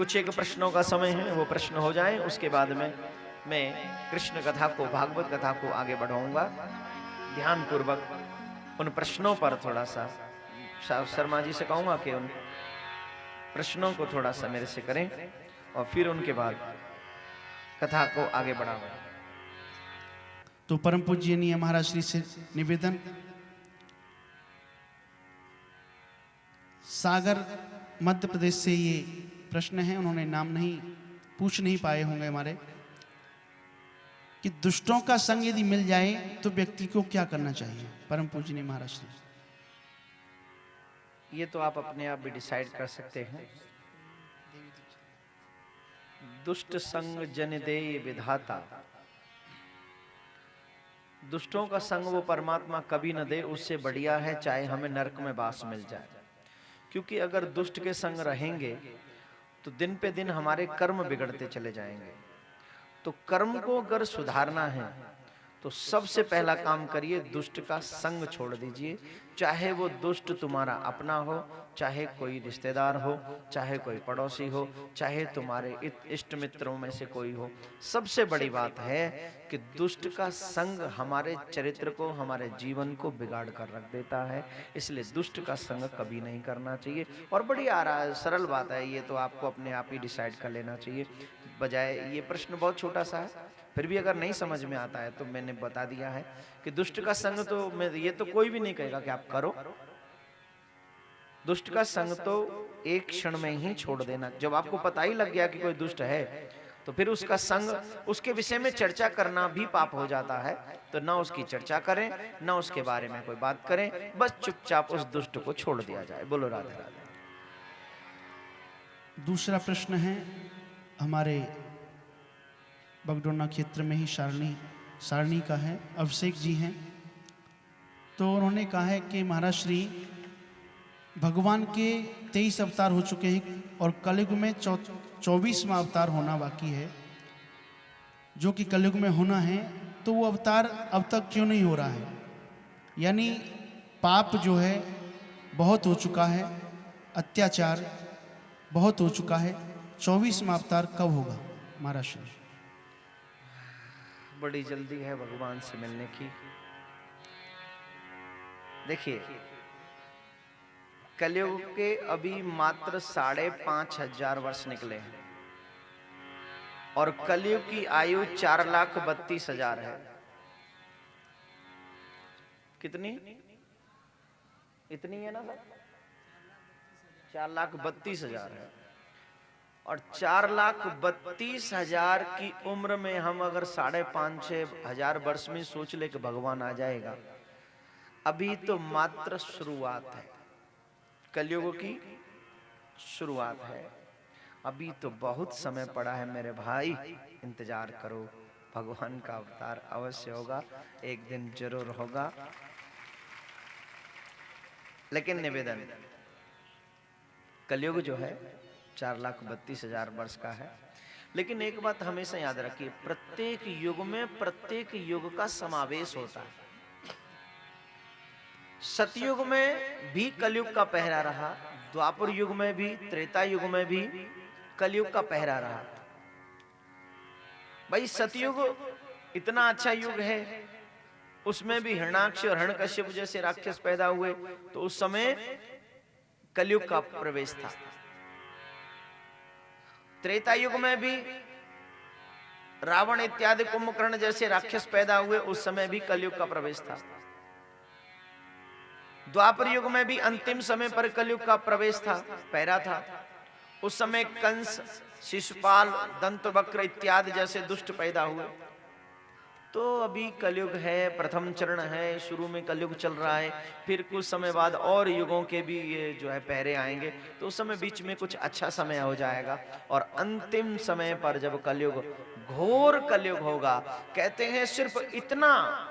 कुछ एक प्रश्नों का समय है, वो प्रश्न हो जाए, उसके बाद में मैं कृष्ण कथा को, भागवत कथा को आगे बढ़ाऊंगा। ध्यान पूर्वक उन प्रश्नों पर थोड़ा सा शर्मा जी से कहूंगा कि उन प्रश्नों को थोड़ा सा मेरे से करें और फिर उनके बाद कथा को आगे बढ़ाऊंगा। तो परम पूज्यनीय महाराज श्री से निवेदन, सागर मध्य प्रदेश से ये प्रश्न है, उन्होंने नाम नहीं पूछ नहीं पाए होंगे हमारे, कि दुष्टों का संग यदि मिल जाए तो व्यक्ति को क्या करना चाहिए। परम पूजनीय महाराज श्री। ये तो आप अपने आप भी डिसाइड कर सकते हैं। दुष्ट संग जन दे विधाता, दुष्टों का संग वो परमात्मा कभी न दे, उससे बढ़िया है चाहे हमें नरक में वास मिल जाए। क्योंकि अगर दुष्ट के संग रहेंगे तो दिन पे दिन हमारे कर्म बिगड़ते चले जाएंगे। तो कर्म को अगर सुधारना है तो सबसे पहला काम करिए, दुष्ट का संग छोड़ दीजिए। चाहे वो दुष्ट तुम्हारा अपना हो, चाहे कोई रिश्तेदार हो, चाहे कोई पड़ोसी हो, चाहे तुम्हारे इष्ट मित्रों में से कोई हो। सबसे बड़ी बात है कि दुष्ट का संग हमारे चरित्र को, हमारे जीवन को बिगाड़ कर रख देता है। इसलिए दुष्ट का संग कभी नहीं करना चाहिए। और बड़ी सरल बात है, ये तो आपको अपने आप ही डिसाइड कर लेना चाहिए। बजाय, ये प्रश्न बहुत छोटा सा है, फिर भी अगर नहीं समझ में आता है तो मैंने बता दिया है कि दुष्ट का संग तो मैं, ये तो कोई भी नहीं कहेगा कि आप करो। दुष्ट का संग तो एक क्षण में ही छोड़ देना। जब आपको पता ही लग गया कि कोई दुष्ट है तो फिर उसका संग, उसके विषय में चर्चा करना भी पाप हो जाता है। तो ना उसकी चर्चा करें, ना उसके बारे में कोई बात करें, बस चुपचाप उस दुष्ट को छोड़ दिया जाए। बोलो राधे राधे। दूसरा प्रश्न है हमारे बगडोना क्षेत्र में ही सारणी का है, अभिषेक जी हैं। तो उन्होंने कहा है कि महाराज श्री, भगवान के 23 अवतार हो चुके हैं और कलयुग में 24वां अवतार होना बाकी है, जो कि कलयुग में होना है। तो वो अवतार अब तक क्यों नहीं हो रहा है? यानी पाप जो है बहुत हो चुका है, अत्याचार बहुत हो चुका है। 24वां अवतार कब होगा महाराज श्री? बड़ी जल्दी है भगवान से मिलने की। देखिए, कलयुग के अभी मात्र 5,500 वर्ष निकले हैं और कलयुग की आयु 4,32,000 है। कितनी? इतनी है ना सर? 4,32,000 है। और 4,32,000 की उम्र में हम अगर 5,500 वर्ष में सोच ले कि भगवान आ जाएगा, अभी तो मात्र शुरुआत है। कलयुग की शुरुआत है, अभी तो बहुत समय पड़ा है मेरे भाई। इंतजार करो, भगवान का अवतार अवश्य होगा, एक दिन जरूर होगा। लेकिन निवेदन, कलयुग जो है 4,32,000 वर्ष का है। लेकिन एक बात हमेशा याद रखिए, प्रत्येक युग में प्रत्येक युग का समावेश होता है। सतयुग में भी कलयुग का पहरा रहा, द्वापर युग में भी, त्रेता युग में भी कलयुग का पहरा रहा। भाई सतयुग इतना अच्छा युग है, उसमें भी हिरण्याक्ष और हिरण्यकश्यप जैसे राक्षस पैदा हुए, तो उस समय कलयुग का प्रवेश था। त्रेता युग में भी रावण इत्यादि कुंभकर्ण जैसे राक्षस पैदा हुए, उस समय भी कलयुग का प्रवेश था। द्वापर युग में भी अंतिम समय पर कलयुग का प्रवेश था, पहरा था। उस समय कंस, शिशुपाल, दंतवक्र इत्यादि जैसे दुष्ट पैदा हुए। तो अभी कलयुग है, प्रथम चरण है, शुरू में कलयुग चल रहा है। फिर कुछ समय बाद और युगों के भी ये जो है पहरे आएंगे, तो उस समय बीच में कुछ अच्छा समय हो जाएगा। और अंतिम समय पर जब कलयुग, घोर कलयुग होगा, कहते हैं सिर्फ इतना,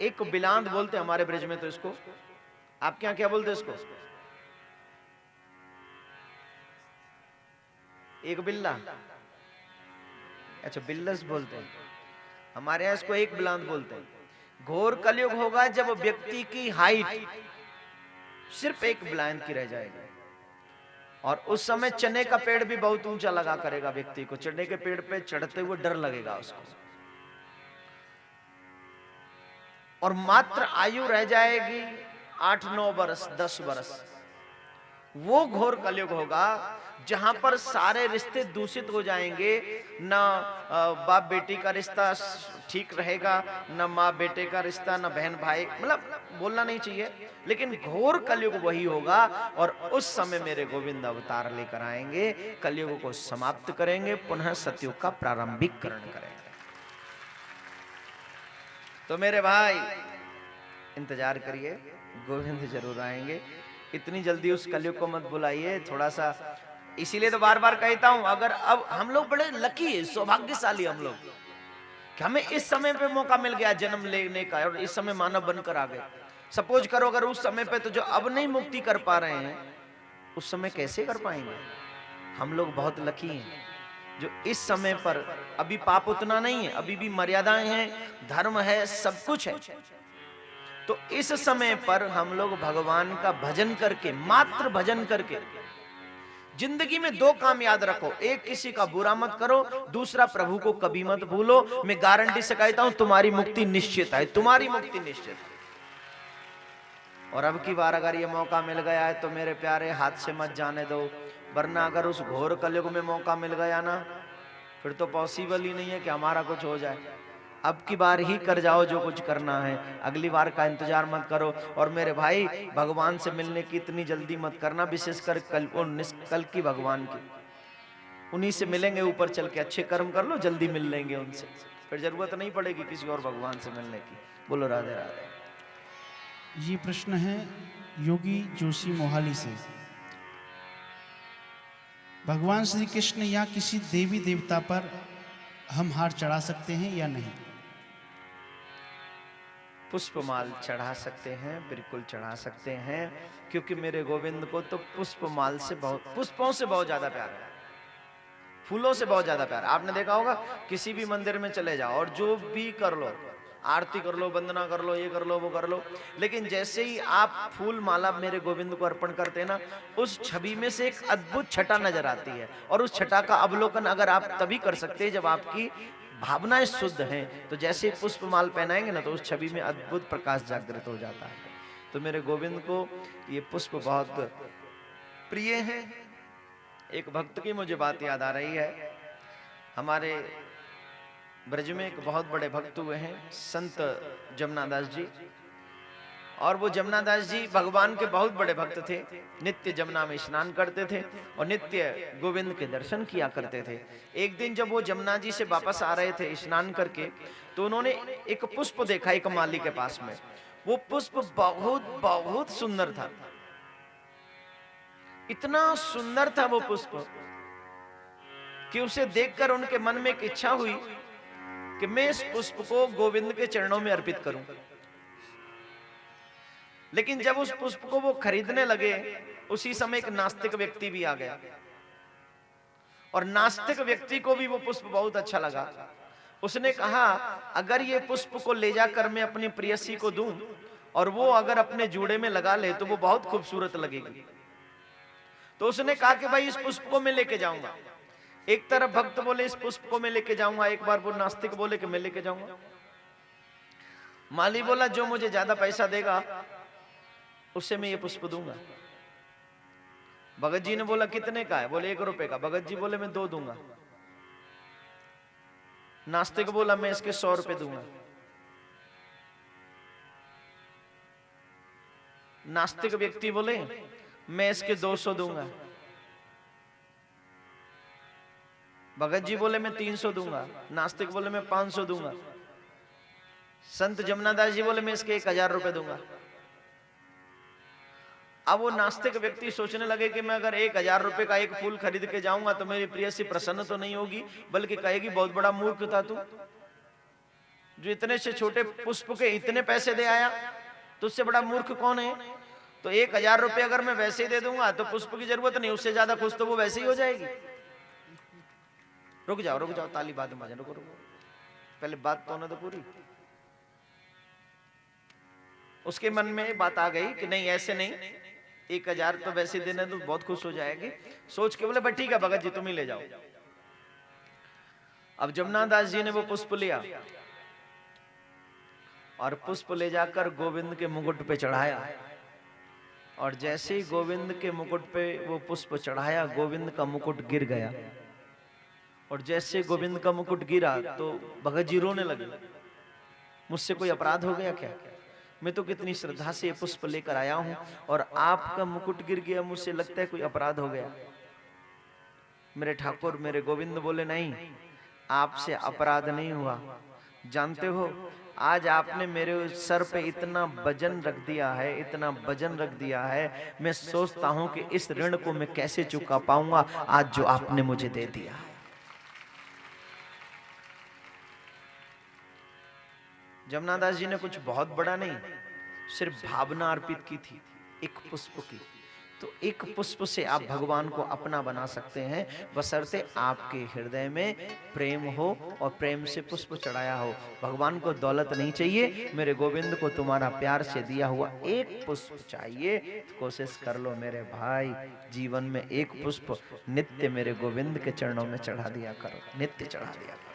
एक बिलांद बोलते हैं हमारे ब्रज में, तो इसको आपके यहाँ क्या बोलते हैं? इसको एक बिल्ला, अच्छा बिल्लस बोलते हैं, हमारे यहाँ इसको एक बिलांद बोलते हैं। घोर कलयुग होगा जब व्यक्ति की हाइट सिर्फ एक बिलांद की रह जाएगी। और उस समय चने का पेड़ भी बहुत ऊंचा लगा करेगा व्यक्ति को, चने के पेड़ पे चढ़ते हुए डर लगेगा उसको, और मात्र आयु रह जाएगी 8-9 बरस, 10 बरस। वो घोर कलयुग होगा जहां पर सारे रिश्ते दूषित हो जाएंगे, ना बाप बेटी का रिश्ता ठीक रहेगा, ना माँ बेटे का रिश्ता, ना बहन भाई, मतलब बोलना नहीं चाहिए, लेकिन घोर कलयुग वही होगा। और उस समय मेरे गोविंद अवतार लेकर आएंगे, कलयुग को समाप्त करेंगे, पुनः सतयुग का प्रारंभिकरण करेंगे। तो मेरे भाई इंतजार करिए, गोविंद जरूर आएंगे। इतनी जल्दी उस कलयुग को मत बुलाइए, थोड़ा सा। इसीलिए तो बार बार कहता हूं, अगर अब हम लोग बड़े लकी है, सौभाग्यशाली हम लोग, कि हमें इस समय पे मौका मिल गया जन्म लेने का, और इस समय मानव बनकर आ गए। सपोज करो अगर उस समय पे, तो जो अब नहीं मुक्ति कर पा रहे हैं, उस समय कैसे कर पाएंगे? हम लोग बहुत लकी हैं जो इस समय पर, अभी पाप उतना नहीं है, अभी भी मर्यादाएं हैं, धर्म है, सब कुछ है। तो इस समय पर हम लोग भगवान का भजन करके, मात्र भजन करके, जिंदगी में 2 काम याद रखो, एक किसी का बुरा मत करो, दूसरा प्रभु को कभी मत भूलो। मैं गारंटी से कहता हूं तुम्हारी मुक्ति निश्चित है, तुम्हारी मुक्ति निश्चित है। और अब की बार अगर ये मौका मिल गया है तो मेरे प्यारे हाथ से मत जाने दो, वरना अगर उस घोर कलयुग में मौका मिल गया ना, फिर तो पॉसिबल ही नहीं है कि हमारा कुछ हो जाए। अब की बार ही कर जाओ जो कुछ करना है, अगली बार का इंतजार मत करो। और मेरे भाई भगवान से मिलने की इतनी जल्दी मत करना, विशेषकर कल की भगवान की, उन्हीं से मिलेंगे ऊपर चल के। अच्छे कर्म कर लो, जल्दी मिल लेंगे उनसे, फिर जरूरत नहीं पड़ेगी किसी और भगवान से मिलने की। बोलो राधे राधे। ये प्रश्न है योगी जोशी मोहाली से। भगवान श्री कृष्ण या किसी देवी देवता पर हम हार चढ़ा सकते हैं या नहीं? पुष्पमाल चढ़ा सकते हैं, बिल्कुल चढ़ा सकते हैं, क्योंकि मेरे गोविंद को तो पुष्पमाल से बहुत, पुष्पों से बहुत ज्यादा प्यार है, फूलों से बहुत ज्यादा प्यार। आपने देखा होगा किसी भी मंदिर में चले जाओ और जो भी कर लो, आरती कर लो, वंदना कर लो, ये कर लो, वो कर लो, लेकिन जैसे ही आप फूल माला मेरे गोविंद को अर्पण करते हैं ना, उस छवि में से एक अद्भुत छटा नजर आती है। और उस छटा का अवलोकन अगर आप तभी कर सकते हैं जब आपकी भावनाएं शुद्ध हैं। तो जैसे पुष्पमाल पहनाएंगे ना, तो उस छवि में अद्भुत प्रकाश जागृत हो जाता है। तो मेरे गोविंद को ये पुष्प बहुत प्रिय है। एक भक्त की मुझे बात याद आ रही है। हमारे ब्रज में एक बहुत बड़े भक्त हुए हैं, संत जमुनादास जी। और वो जमुनादास जी भगवान के बहुत बड़े भक्त थे, नित्य जमुना में स्नान करते थे और नित्य गोविंद के दर्शन किया करते थे। एक दिन जब वो जमुना जी से वापस आ रहे थे स्नान करके, तो उन्होंने एक पुष्प देखा एक माली के पास में। वो पुष्प बहुत बहुत सुंदर था, इतना सुंदर था वो पुष्प कि उसे देखकर उनके मन में एक इच्छा हुई कि मैं इस पुष्प को गोविंद के चरणों में अर्पित करूं। लेकिन जब उस पुष्प को वो खरीदने लगे, उसी समय एक नास्तिक व्यक्ति भी आ गया, और नास्तिक व्यक्ति को भी वो पुष्प बहुत अच्छा लगा। उसने कहा अगर ये पुष्प को ले जाकर मैं अपनी प्रेयसी को दूं और वो अगर अपने जूड़े में लगा ले तो वो बहुत खूबसूरत लगेगी। तो उसने कहा कि भाई इस पुष्प को मैं लेके जाऊंगा। एक तरफ भक्त बोले इस पुष्प को मैं लेके जाऊंगा, एक बार वो नास्तिक बोले कि मैं लेके जाऊंगा। माली बोला जो मुझे ज्यादा पैसा देगा उससे मैं ये पुष्प दूंगा। भगत जी ने बोला कितने का है? बोले 1 रुपए का। भगत जी बोले मैं 2 दूंगा। नास्तिक बोला मैं इसके 100 रुपए दूंगा। नास्तिक व्यक्ति बोले मैं इसके 200 दूंगा। भगत जी बोले मैं 300 दूंगा। नास्तिक बोले मैं 500 दूंगा। संत जमुनादास जी बोले मैं इसके 1000 रुपए दूंगा। अब वो नास्तिक व्यक्ति सोचने लगे कि मैं अगर 1000 रुपए का एक फूल खरीद के जाऊंगा तो मेरी प्रेयसी प्रसन्न तो नहीं होगी, बल्कि कहेगी बहुत बड़ा मूर्ख था तू, जो इतने से छोटे पुष्प के इतने पैसे दे आया, तो उससे बड़ा मूर्ख कौन है? तो 1000 रुपए अगर मैं वैसे ही दे दूंगा तो पुष्प की जरूरत नहीं, उससे ज्यादा खुश तो वो वैसे ही हो जाएगी। रुक जाओ, ताली बाद में बजा, रुको, पहले बात तो होने दो पूरी। उसके मन में बात आ गई कि नहीं ऐसे नहीं, 1000 तो वैसे देने तो बहुत खुश हो जाएगी। सोच के बोले भाई ठीक है भगत जी तुम ही ले जाओ। अब जमुना दास जी ने वो पुष्प लिया और पुष्प ले जाकर गोविंद के मुकुट पे चढ़ाया, और जैसे ही गोविंद के मुकुट पे वो पुष्प चढ़ाया, गोविंद का मुकुट गिर गया। और जैसे गोविंद का मुकुट गिरा तो भगत जी रोने लगे, मुझसे कोई अपराध हो गया क्या? मैं तो कितनी श्रद्धा से ये पुष्प लेकर आया हूं और आपका मुकुट गिर गया, मुझसे लगता है कोई अपराध हो गया। मेरे ठाकुर मेरे गोविंद बोले नहीं, आपसे अपराध नहीं हुआ। जानते हो आज आपने मेरे सर पे इतना वजन रख दिया है, इतना वजन रख दिया है, मैं सोचता हूं कि इस ऋण को मैं कैसे चुका पाऊंगा आज जो आपने मुझे दे दिया है। जमुना दास जी ने कुछ बहुत बड़ा नहीं, सिर्फ भावना अर्पित की थी एक पुष्प की। तो एक पुष्प से आप भगवान को अपना बना सकते हैं, बशर्ते आपके हृदय में प्रेम हो और प्रेम से पुष्प चढ़ाया हो। भगवान को दौलत नहीं चाहिए, मेरे गोविंद को तुम्हारा प्यार से दिया हुआ एक पुष्प चाहिए। तो कोशिश कर लो मेरे भाई, जीवन में एक पुष्प नित्य मेरे गोविंद के चरणों में चढ़ा दिया करो, नित्य चढ़ा दिया करो।